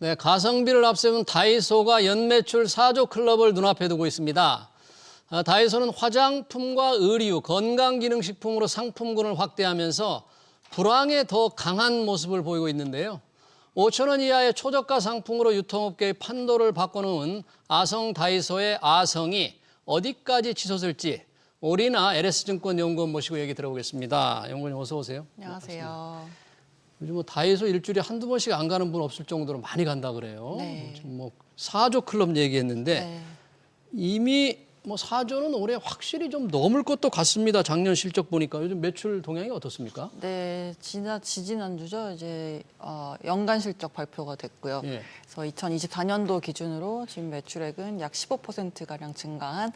네, 가성비를 앞세운 다이소가 연매출 4조 클럽을 눈앞에 두고 있습니다. 다이소는 화장품과 의류, 건강기능식품으로 상품군을 확대하면서 불황에 더 강한 모습을 보이고 있는데요. 5천 원 이하의 초저가 상품으로 유통업계의 판도를 바꿔놓은 아성 다이소의 아성이 어디까지 치솟을지 오리나 LS증권 연구원 모시고 얘기 들어보겠습니다. 연구원님 어서 오세요. 안녕하세요. 요즘 뭐 다이소 일주일에 한두 번씩 안 가는 분 없을 정도로 많이 간다 그래요. 네. 지금 뭐 4조 클럽 얘기했는데 네. 이미 뭐 4조는 올해 확실히 좀 넘을 것도 같습니다. 작년 실적 보니까 요즘 매출 동향이 어떻습니까? 네, 지지난주죠. 이제 연간 실적 발표가 됐고요. 예. 그래서 2024년도 기준으로 지금 매출액은 약 15%가량 증가한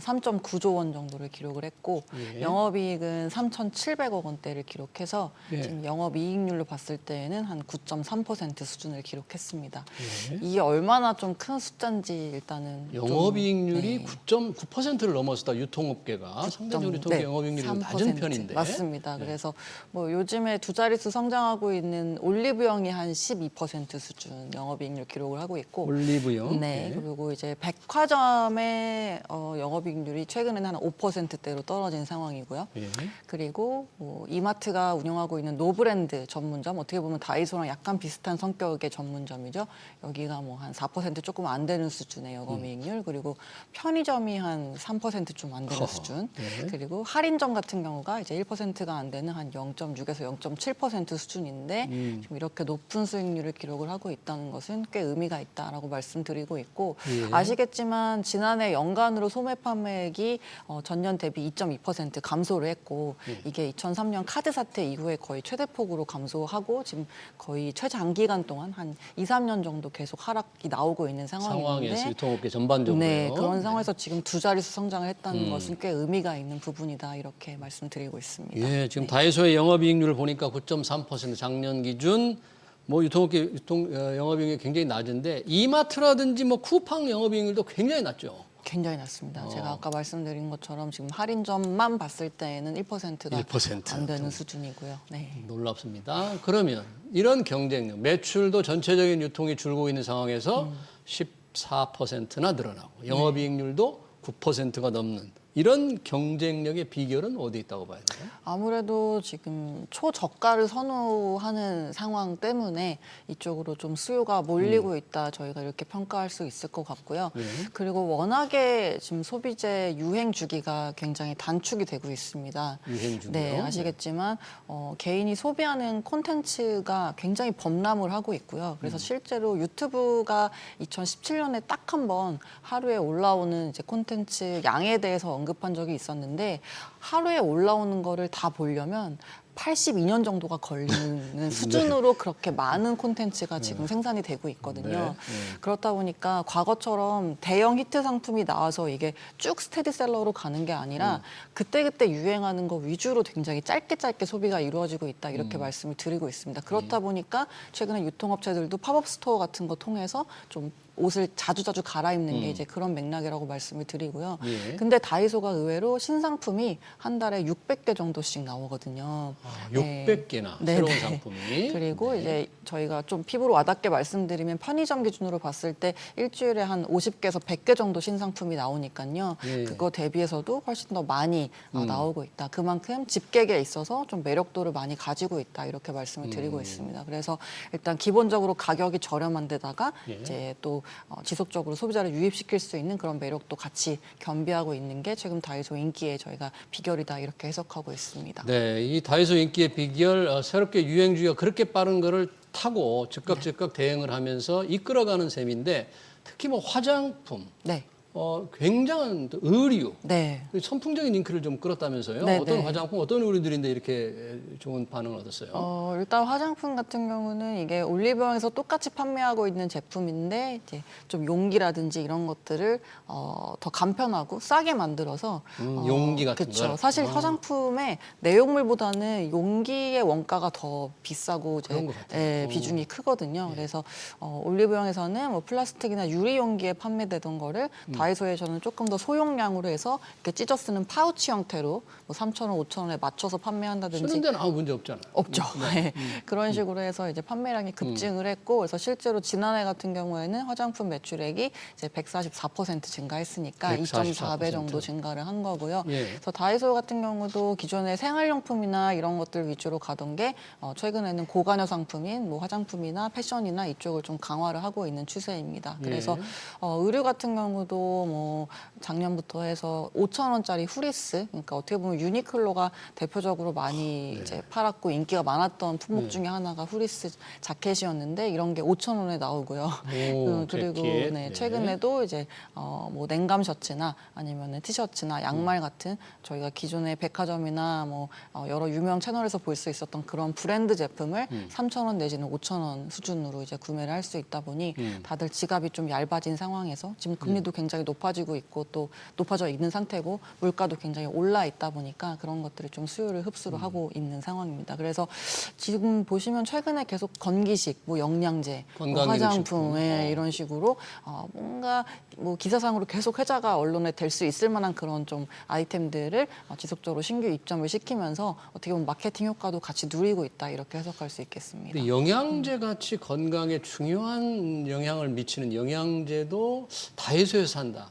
3.9조 원 정도를 기록을 했고 예. 영업이익은 3,700억 원대를 기록해서 예. 지금 영업이익률로 봤을 때에는 한 9.3% 수준을 기록했습니다. 예. 이게 얼마나 좀 큰 숫자인지 일단은 영업이익률이 네. 9.9%를 넘었다. 유통업계가 상대적으로 유통업계 영업이익률이 좀 낮은 3%. 편인데. 맞습니다. 네. 그래서 뭐 요즘에 두 자릿수 성장하고 있는 올리브영이 한 12% 수준 영업이익률 기록을 하고 있고 올리브영. 네, 예. 그리고 이제 백화점의 영업이익률이 최근에는 한 5%대로 떨어진 상황이고요. 예. 그리고 뭐 이마트가 운영하고 있는 노브랜드 전문점, 어떻게 보면 다이소랑 약간 비슷한 성격의 전문점이죠. 여기가 뭐 한 4% 조금 안 되는 수준의 영업이익률, 그리고 편의점이 한 3% 좀 안 되는 수준, 예. 그리고 할인점 같은 경우가 이제 1%가 안 되는 한 0.6에서 0.7% 수준인데 지금 이렇게 높은 수익률을 기록을 하고 있다는 것은 꽤 의미가 있다라고 말씀드리고 있고 예. 아시겠지만 지난해 연간으로 소매 판매액이 전년 대비 2.2% 감소를 했고 이게 2003년 카드 사태 이후에 거의 최대폭으로 감소하고 지금 거의 최장기간 동안 한 2, 3년 정도 계속 하락이 나오고 있는 상황에서 상황인데 유통업계 전반적으로. 네, 그런 상황에서 지금 두 자릿수 성장을 했다는 것은 꽤 의미가 있는 부분이다 이렇게 말씀드리고 있습니다. 예, 지금 다이소의 영업이익률을 보니까 9.3% 작년 기준 뭐 유통업계 영업이익률이 굉장히 낮은데 이마트라든지 뭐 쿠팡 영업이익률도 굉장히 낮죠. 굉장히 낮습니다. 제가 아까 말씀드린 것처럼 지금 할인점만 봤을 때에는 1%가 1% 안 되는 수준이고요. 네. 놀랍습니다. 그러면 이런 경쟁력, 매출도 전체적인 유통이 줄고 있는 상황에서 14%나 늘어나고 영업이익률도 9%가 넘는 이런 경쟁력의 비결은 어디 있다고 봐야 돼요? 아무래도 지금 초저가를 선호하는 상황 때문에 이쪽으로 좀 수요가 몰리고 있다 저희가 이렇게 평가할 수 있을 것 같고요. 그리고 워낙에 지금 소비재 유행 주기가 굉장히 단축이 되고 있습니다. 유행 주기요? 네, 아시겠지만 개인이 소비하는 콘텐츠가 굉장히 범람을 하고 있고요. 그래서 실제로 유튜브가 2017년에 딱 한 번 하루에 올라오는 이제 콘텐츠 양에 대해서 언급한 적이 있었는데 하루에 올라오는 거를 다 보려면 82년 정도가 걸리는 수준으로 그렇게 많은 콘텐츠가 지금 생산이 되고 있거든요. 그렇다 보니까 과거처럼 대형 히트 상품이 나와서 이게 쭉 스테디셀러로 가는 게 아니라 그때그때 유행하는 거 위주로 굉장히 짧게 소비가 이루어지고 있다 이렇게 말씀을 드리고 있습니다. 그렇다 보니까 최근에 유통업체들도 팝업 스토어 같은 거 통해서 좀 옷을 자주 갈아입는 게 이제 그런 맥락이라고 말씀을 드리고요. 예. 근데 다이소가 의외로 신상품이 한 달에 600개 정도씩 나오거든요. 600개나 네. 새로운 네. 상품이. 그리고 이제 저희가 좀 피부로 와닿게 말씀드리면 편의점 기준으로 봤을 때 일주일에 한 50개에서 100개 정도 신상품이 나오니까요. 예. 그거 대비해서도 훨씬 더 많이 나오고 있다. 그만큼 집객에 있어서 좀 매력도를 많이 가지고 있다. 이렇게 말씀을 드리고 있습니다. 그래서 일단 기본적으로 가격이 저렴한 데다가 이제 또 지속적으로 소비자를 유입시킬 수 있는 그런 매력도 같이 겸비하고 있는 게 최근 다이소 인기의 저희가 비결이다 이렇게 해석하고 있습니다. 네, 이 다이소 인기의 비결, 새롭게 유행주의가 그렇게 빠른 거를 타고 즉각 대응을 하면서 이끌어가는 셈인데 특히 뭐 화장품, 네. 굉장한 또 의류, 네. 선풍적인 인기를 좀 끌었다면서요? 네, 어떤 네. 화장품, 어떤 의류들인데 이렇게 좋은 반응을 얻었어요? 일단 화장품 같은 경우는 이게 올리브영에서 똑같이 판매하고 있는 제품인데 이제 좀 용기라든지 이런 것들을 더 간편하고 싸게 만들어서 용기 같은 그쵸. 걸? 사실 화장품의 내용물보다는 용기의 원가가 더 비싸고 그런 것 같아요. 예, 비중이 크거든요. 그래서 올리브영에서는 뭐 플라스틱이나 유리 용기에 판매되던 거를 다이소에서는 조금 더 소용량으로 해서 이렇게 찢어 쓰는 파우치 형태로 뭐 3,000원, 5,000원에 맞춰서 판매한다든지 쓰는 데는 아무 문제 없잖아요. 없죠. 네. 그런 식으로 해서 이제 판매량이 급증을 했고, 그래서 실제로 지난해 같은 경우에는 화장품 매출액이 이제 144% 증가했으니까 2.4배 정도 증가를 한 거고요. 예. 그래서 다이소 같은 경우도 기존에 생활용품이나 이런 것들 위주로 가던 게 최근에는 고관여 상품인 뭐 화장품이나 패션이나 이쪽을 좀 강화를 하고 있는 추세입니다. 그래서 의류 같은 경우도 뭐 작년부터 해서 5,000원짜리 후리스, 그러니까 어떻게 보면 유니클로가 대표적으로 많이 이제 팔았고 인기가 많았던 품목 중에 하나가 후리스 자켓이었는데 이런 게 5,000원에 나오고요. 그리고 재킷. 네, 최근에도 이제 뭐 냉감 셔츠나 아니면 티셔츠나 양말 같은 저희가 기존의 백화점이나 뭐 여러 유명 채널에서 볼 수 있었던 그런 브랜드 제품을 3,000원 내지는 5,000원 수준으로 이제 구매를 할 수 있다 보니 다들 지갑이 좀 얇아진 상황에서 지금 금리도 굉장히 높아지고 있고 또 높아져 있는 상태고 물가도 굉장히 올라 있다 보니까 그런 것들이 좀 수요를 흡수를 하고 있는 상황입니다. 그래서 지금 보시면 최근에 계속 건기식, 뭐 영양제, 뭐 화장품 이런 식으로 뭔가 뭐 기사상으로 계속 회자가 언론에 될 수 있을 만한 그런 좀 아이템들을 지속적으로 신규 입점을 시키면서 어떻게 보면 마케팅 효과도 같이 누리고 있다 이렇게 해석할 수 있겠습니다. 근데 영양제 같이 건강에 중요한 영향을 미치는 영양제도 다이소에서 산다.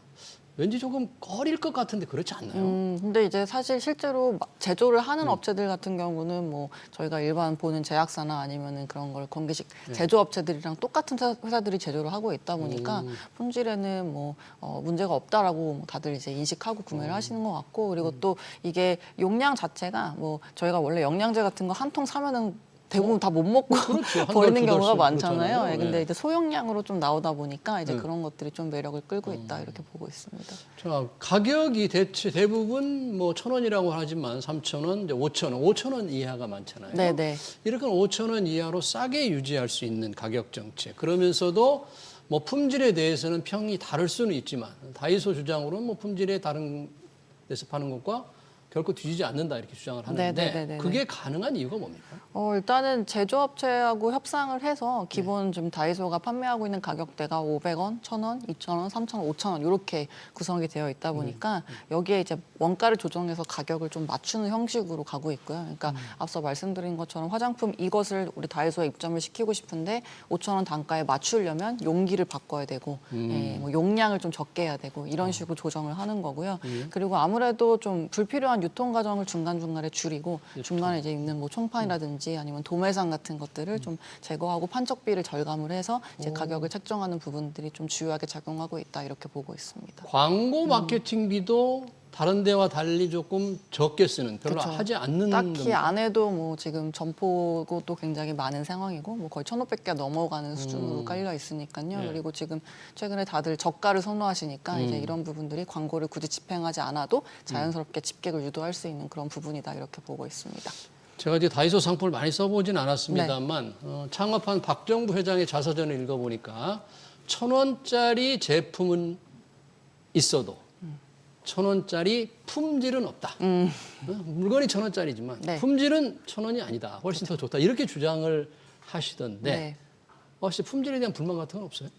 왠지 조금 꺼릴 것 같은데 그렇지 않나요? 근데 이제 사실 실제로 제조를 하는 업체들 같은 경우는 뭐 저희가 일반 보는 제약사나 아니면은 그런 걸 건기식 제조업체들이랑 똑같은 회사들이 제조를 하고 있다 보니까 품질에는 뭐 문제가 없다라고 다들 이제 인식하고 구매를 하시는 것 같고, 그리고 또 이게 용량 자체가 뭐 저희가 원래 영양제 같은 거 한 통 사면은 대부분 다 못 먹고 그렇죠. 버리는 경우가 많잖아요. 그렇잖아요. 예, 근데 네. 이제 소용량으로 좀 나오다 보니까 이제 그런 것들이 좀 매력을 끌고 있다 이렇게 보고 있습니다. 자, 가격이 대부분 뭐 1,000원이라고 하지만 3,000원, 이제 5,000원, 5,000원 이하가 많잖아요. 네네. 이렇게 5,000원 이하로 싸게 유지할 수 있는 가격 정책. 그러면서도 뭐 품질에 대해서는 평이 다를 수는 있지만 다이소 주장으로는 뭐 품질에 다른 데서 파는 것과 결코 뒤지지 않는다 이렇게 주장을 하는데 네네네네네. 그게 가능한 이유가 뭡니까? 일단은 제조업체하고 협상을 해서 기본 좀 다이소가 판매하고 있는 가격대가 500원, 1,000원, 2,000원, 3,000원, 5,000원 이렇게 구성이 되어 있다 보니까 여기에 이제 원가를 조정해서 가격을 좀 맞추는 형식으로 가고 있고요. 그러니까 앞서 말씀드린 것처럼 화장품 이것을 우리 다이소에 입점을 시키고 싶은데 5,000원 단가에 맞추려면 용기를 바꿔야 되고 예, 뭐 용량을 좀 적게 해야 되고 이런 식으로 조정을 하는 거고요. 그리고 아무래도 좀 불필요한 유통 과정을 중간중간에 줄이고 중간에 이제 있는 뭐 총판이라든지 아니면 도매상 같은 것들을 좀 제거하고 판촉비를 절감을 해서 이제 가격을 책정하는 부분들이 좀 주요하게 작용하고 있다 이렇게 보고 있습니다. 광고 마케팅비도 다른 데와 달리 조금 적게 쓰는, 별로 그쵸. 하지 않는 딱히 겁니다. 안 해도 뭐 지금 점포도 굉장히 많은 상황이고 뭐 거의 1,500개 넘어가는 수준으로 깔려 있으니까요. 네. 그리고 지금 최근에 다들 저가를 선호하시니까 이제 이런 부분들이 광고를 굳이 집행하지 않아도 자연스럽게 집객을 유도할 수 있는 그런 부분이다 이렇게 보고 있습니다. 제가 이제 다이소 상품을 많이 써보진 않았습니다만 창업한 박정부 회장의 자서전을 읽어보니까 1,000원짜리 제품은 있어도 1,000원짜리 품질은 없다. 물건이 1,000원짜리지만 네. 품질은 1,000원이 아니다. 훨씬 더 좋다. 이렇게 주장을 하시던데 네. 혹시 품질에 대한 불만 같은 건 없어요?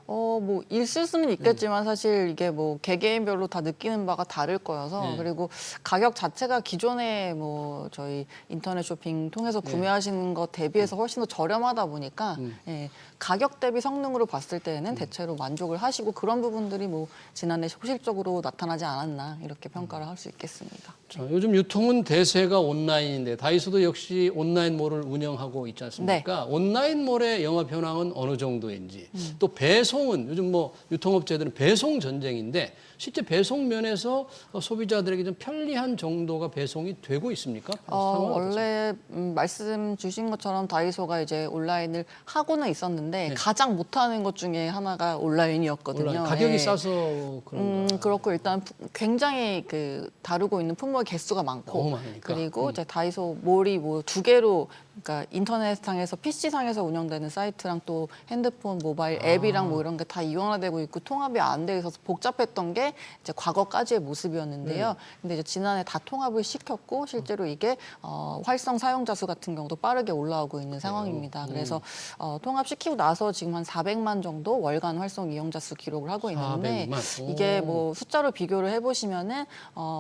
뭐 있을 수는 있겠지만 사실 이게 뭐 개개인별로 다 느끼는 바가 다를 거여서 그리고 가격 자체가 기존에 뭐 저희 인터넷 쇼핑 통해서 구매하시는 것 대비해서 훨씬 더 저렴하다 보니까 예, 가격 대비 성능으로 봤을 때는 대체로 만족을 하시고 그런 부분들이 뭐 지난해 소실적으로 나타나지 않았나 이렇게 평가를 할 수 있겠습니다. 자, 요즘 유통은 대세가 온라인인데 다이소도 역시 온라인몰을 운영하고 있지 않습니까? 온라인몰의 영업 현황은 어느 정도인지 또 배송은 요즘 뭐 유통업체들은 배송 전쟁인데 실제 배송 면에서 소비자들에게 좀 편리한 정도가 배송이 되고 있습니까? 원래 말씀 주신 것처럼 다이소가 이제 온라인을 하고는 있었는데 가장 못하는 것 중에 하나가 온라인이었거든요. 온라인. 가격이 예. 싸서 그런가? 그렇고 일단 굉장히 그 다루고 있는 품목의 개수가 많고 너무 많으니까. 그리고 이제 다이소 몰이 뭐 두 개로 그러니까 인터넷상에서 PC상에서 운영되는 사이트랑 또 핸드폰 모바일 앱이랑 뭐 이런 게 다 이원화되고 있고 통합이 안 돼 있어서 복잡했던 게 이제 과거까지의 모습이었는데요. 근데 이제 지난해 다 통합을 시켰고 실제로 이게 활성 사용자 수 같은 경우도 빠르게 올라오고 있는 상황입니다. 그래서 통합시키고 나서 지금 한 400만 정도 월간 활성 이용자 수 기록을 하고 있는데 400만. 이게 뭐 숫자로 비교를 해보시면은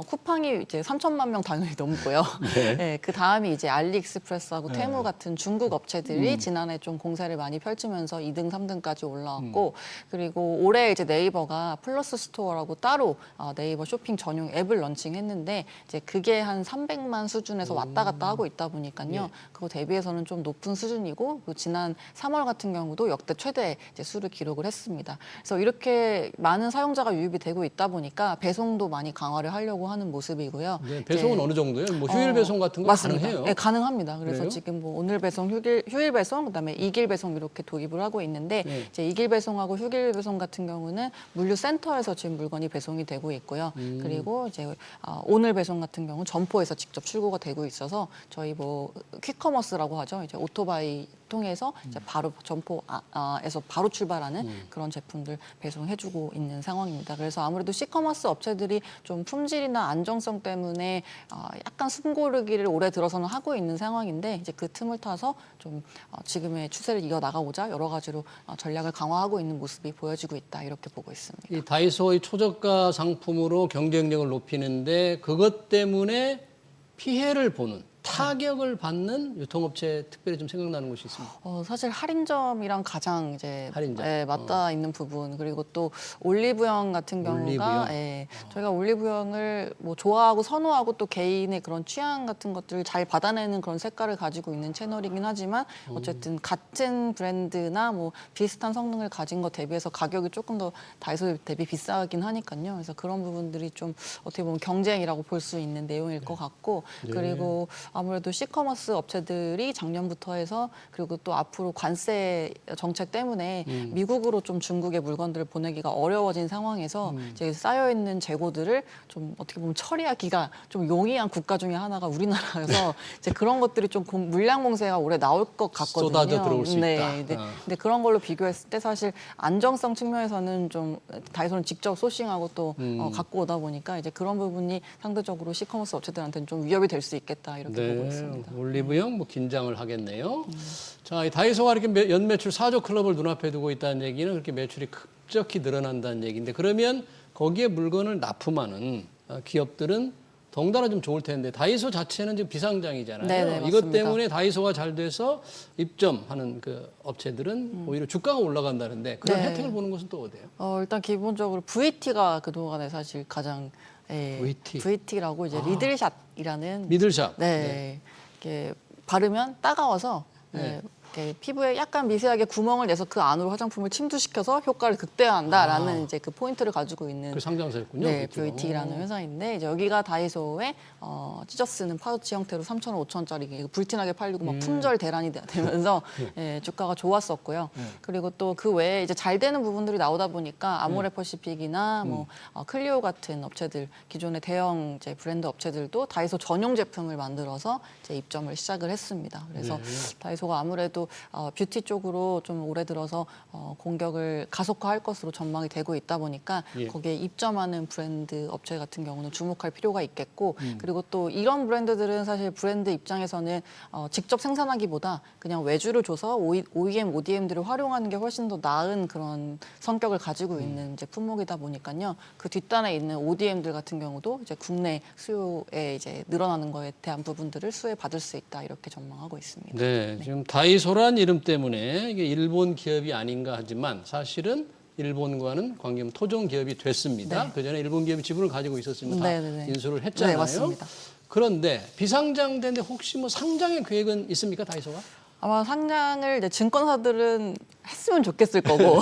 쿠팡이 이제 3천만 명 당연히 넘고요. 네. 네, 그 다음이 이제 알리익스프레스하고 테무 같은 중국 업체들이 지난해 좀 공세를 많이 펼치면서 2등, 3등까지 올라왔고 그리고 올해 이제 네이버가 플러스 스토어라고 따로 네이버 쇼핑 전용 앱을 런칭했는데 이제 그게 한 300만 수준에서 왔다 갔다 하고 있다 보니까요. 그거 대비해서는 좀 높은 수준이고 지난 3월 같은 경우도 역대 최대 이제 수를 기록을 했습니다. 그래서 이렇게 많은 사용자가 유입이 되고 있다 보니까 배송도 많이 강화를 하려고 하는 모습이고요. 네, 배송은 이제 어느 정도예요? 뭐 휴일 배송 같은 거 맞습니다. 가능해요? 네, 가능합니다. 그래서 그래요? 지금 뭐 오늘 배송, 휴일 배송, 그다음에 2길 배송 이렇게 도입을 하고 있는데 네. 이제 2길 배송하고 휴일 배송 같은 경우는 물류센터에서 지금 물건이 배송이 되고 있고요. 그리고 이제 오늘 배송 같은 경우 점포에서 직접 출고가 되고 있어서 저희 뭐 퀵커머스라고 하죠. 이제 오토바이 통해서 이제 바로 점포에서 바로 출발하는 그런 제품들 배송해주고 있는 상황입니다. 그래서 아무래도 시커머스 업체들이 좀 품질이나 안정성 때문에 약간 숨고르기를 올해 들어서는 하고 있는 상황인데 이제 그 틈을 타서 좀 지금의 추세를 이어 나가고자 여러 가지로 전략을 강화하고 있는 모습이 보여지고 있다 이렇게 보고 있습니다. 이 다이소의 초저가 상품으로 경쟁력을 높이는데 그것 때문에 피해를 보는 타격을 받는 유통업체 특별히 좀 생각나는 곳이 있습니다. 사실 할인점이랑 가장 이제 할인점. 맞닿아 있는 부분 그리고 또 올리브영 같은 경우가 올리브영? 저희가 올리브영을 뭐 좋아하고 선호하고 또 개인의 그런 취향 같은 것들을 잘 받아내는 그런 색깔을 가지고 있는 채널이긴 하지만 어쨌든 같은 브랜드나 뭐 비슷한 성능을 가진 것 대비해서 가격이 조금 더 다이소 대비 비싸긴 하니까요. 그래서 그런 부분들이 좀 어떻게 보면 경쟁이라고 볼 수 있는 내용일 것 같고 그리고 아무래도 시커머스 업체들이 작년부터 해서 그리고 또 앞으로 관세 정책 때문에 미국으로 좀 중국의 물건들을 보내기가 어려워진 상황에서 이제 쌓여 있는 재고들을 좀 어떻게 보면 처리하기가 좀 용이한 국가 중에 하나가 우리나라여서 이제 그런 것들이 좀 물량 공세가 올해 나올 것 같거든요. 쏟아져 들어올 수 있다. 근데 그런 걸로 비교했을 때 사실 안정성 측면에서는 좀 다이소는 직접 소싱하고 또 갖고 오다 보니까 이제 그런 부분이 상대적으로 시커머스 업체들한테는 좀 위협이 될 수 있겠다 이렇게 보고 있습니다. 올리브영 뭐 긴장을 하겠네요. 자, 이 다이소가 이렇게 연매출 4조 클럽을 눈앞에 두고 있다는 얘기는 그렇게 매출이 급격히 늘어난다는 얘기인데 그러면 거기에 물건을 납품하는 기업들은 덩달아 좀 좋을 텐데 다이소 자체는 지금 비상장이잖아요. 네네, 이것 맞습니다. 때문에 다이소가 잘 돼서 입점하는 그 업체들은 오히려 주가가 올라간다는데 그런 네. 혜택을 보는 것은 또 어디예요? 일단 기본적으로 VT가 그동안에 사실 가장 VT. VT라고 이제 리들샷이라는 미들샵. 네. 이게 바르면 따가워서 이렇게 피부에 약간 미세하게 구멍을 내서 그 안으로 화장품을 침투시켜서 효과를 극대화한다라는 이제 그 포인트를 가지고 있는 그 상장사였군요. 네, 그렇죠. 뷰티라는 회사인데 이제 여기가 다이소에 찢어 쓰는 파우치 형태로 3,000원, 5,000원짜리 불티나게 팔리고 막 품절 대란이 되면서 주가가 좋았었고요. 그리고 또 그 외에 이제 잘 되는 부분들이 나오다 보니까 아모레퍼시픽이나 뭐 클리오 같은 업체들 기존의 대형 이제 브랜드 업체들도 다이소 전용 제품을 만들어서 이제 입점을 시작을 했습니다. 그래서 다이소가 아무래도 뷰티 쪽으로 좀 올해 들어서 공격을 가속화할 것으로 전망이 되고 있다 보니까 거기에 입점하는 브랜드 업체 같은 경우는 주목할 필요가 있겠고 그리고 또 이런 브랜드들은 사실 브랜드 입장에서는 직접 생산하기보다 그냥 외주를 줘서 OEM, ODM들을 활용하는 게 훨씬 더 나은 그런 성격을 가지고 있는 이제 품목이다 보니까요. 그 뒷단에 있는 ODM들 같은 경우도 이제 국내 수요에 이제 늘어나는 거에 대한 부분들을 수혜 받을 수 있다 이렇게 전망하고 있습니다. 네, 지금 다이소란 이름 때문에 이게 일본 기업이 아닌가 하지만 사실은 일본과는 관계없는 토종 기업이 됐습니다. 네. 그 전에 일본 기업이 지분을 가지고 있었으면 다 네네네. 인수를 했잖아요. 네, 맞습니다. 그런데 비상장되는데 혹시 뭐 상장의 계획은 있습니까, 다이소가? 아마 상장을 이제 증권사들은 했으면 좋겠을 거고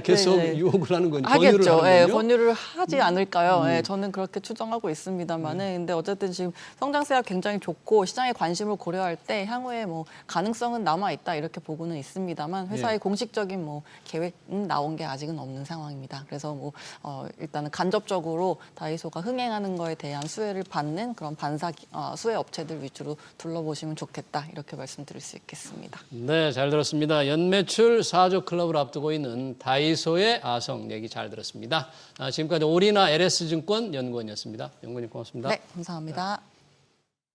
계속 네, 유혹을 하는 건 권유를 하겠죠. 하는 예, 건요? 권유를 하지 않을까요? 예, 저는 그렇게 추정하고 있습니다만은 근데 어쨌든 지금 성장세가 굉장히 좋고 시장의 관심을 고려할 때 향후에 뭐 가능성은 남아 있다 이렇게 보고는 있습니다만 회사의 공식적인 뭐 계획은 나온 게 아직은 없는 상황입니다. 그래서 뭐 일단은 간접적으로 다이소가 흥행하는 거에 대한 수혜를 받는 그런 수혜 업체들 위주로 둘러보시면 좋겠다 이렇게 말씀드릴 수 있겠습니다. 네, 잘 들었습니다. 연매출 4조 클럽을 앞두고 있는 다이소의 아성 얘기 잘 들었습니다. 지금까지 오리나 LS증권 연구원이었습니다. 연구원님 고맙습니다. 네, 감사합니다.